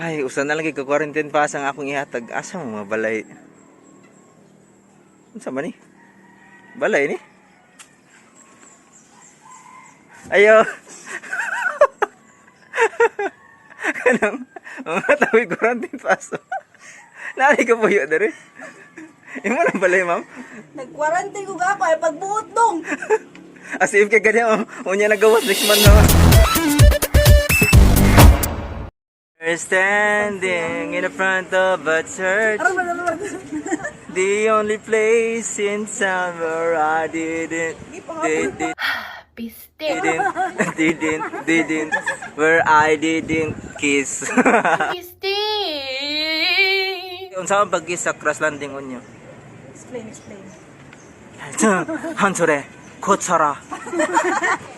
Ay, usa na lagi ka quarantine pass ang akong ihatag. Asa mo mga balay? Unsa man ni? Balay ni? Ayo. Kanang mga tawi quarantine pass. Nari ka puyo dere. Imo na balay, ma'am? Nag-quarantine ko ako ay pagbuot dong. As if kay ganyan, unya nagawas next month na. We're standing in the front of a church, the only place in town where I didn't, where I didn't kiss. Unsa ang pag-kiss sa crash landing on you? Explain. 한철에 고쳐라.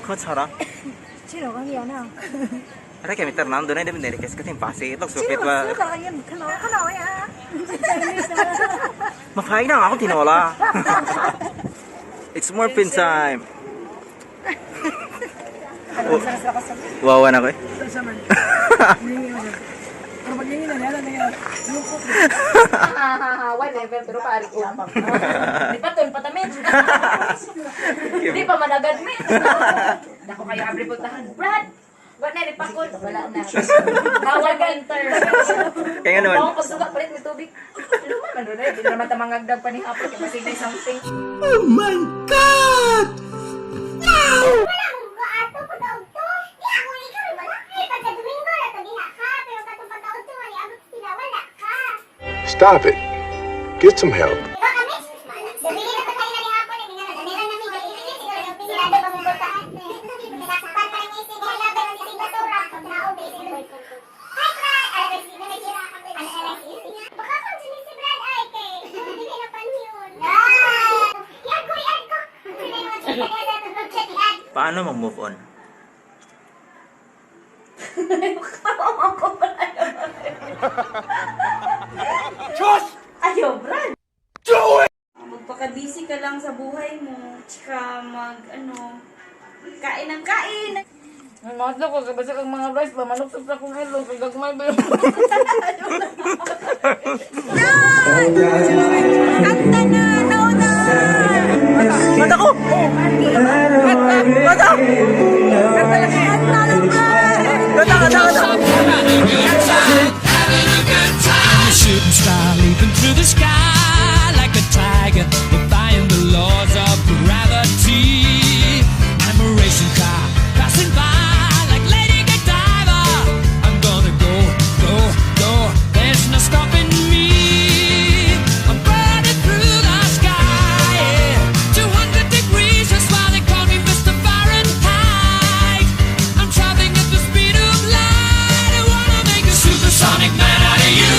고쳐라. Sino kang yan ha? Ara kami Fernando na din kes kating pasi ito supit ba. Sino kang yan? Kanaw ya. Mapay na ako tinola. It's morphine time. Wawa na ko eh. Whatever, pero pari ko. Di pa tol patamin. Di pa managad mi. Dako kayo abri putahan. Brad. Wala na ripakon. Wala na. Bawal ka enter. Kaya naman. Bawal pagsuga palit ng tubig. Luma man ron eh. Di naman tamangagdag pa ni Apple. Kaya masinay something. Oh my God! Wow! Stop it. Get some help. Paano mag-move on? Ayo, Brad! Do it! Magpaka-busy ka lang sa buhay mo. Tsaka kain ng kain. May mga ko, kasi kang mga rice ba, manok sa kong ilo, kay gagmay ba yun? Kanta na! Nauna! Mata ko! Mata! Shooting star leaping through the sky like a tiger, defying the laws of gravity. I'm a racing car passing by like Lady Godiva. I'm gonna go, go, go. There's no stopping me. I'm burning through the sky, yeah. 200 degrees, that's why they call me Mr. Fahrenheit. I'm traveling at the speed of light. I wanna make a supersonic man out of you.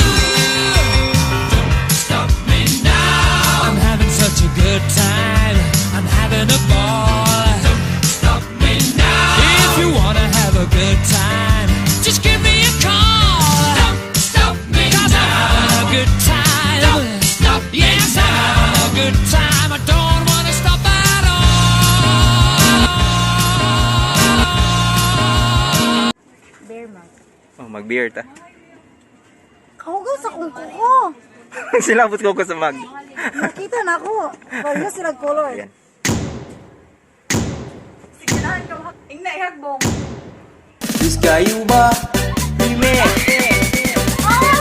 Such a good time, I'm having a ball. Don't stop me now. If you wanna have a good time, just give me a call. Don't stop me now. 'Cause I'm having a good time. Don't stop me now. Yes, I'm having a good time. I don't wanna stop at all. Bear mug. Oh, mag-beer ta. Kaugaw sa kong kuko. Silabot ko sa mag. Nakita na ako. Pareho sila color. Ayan. Sige na, ingna ihagbong. Diyos kayo ba? Hime! Oh,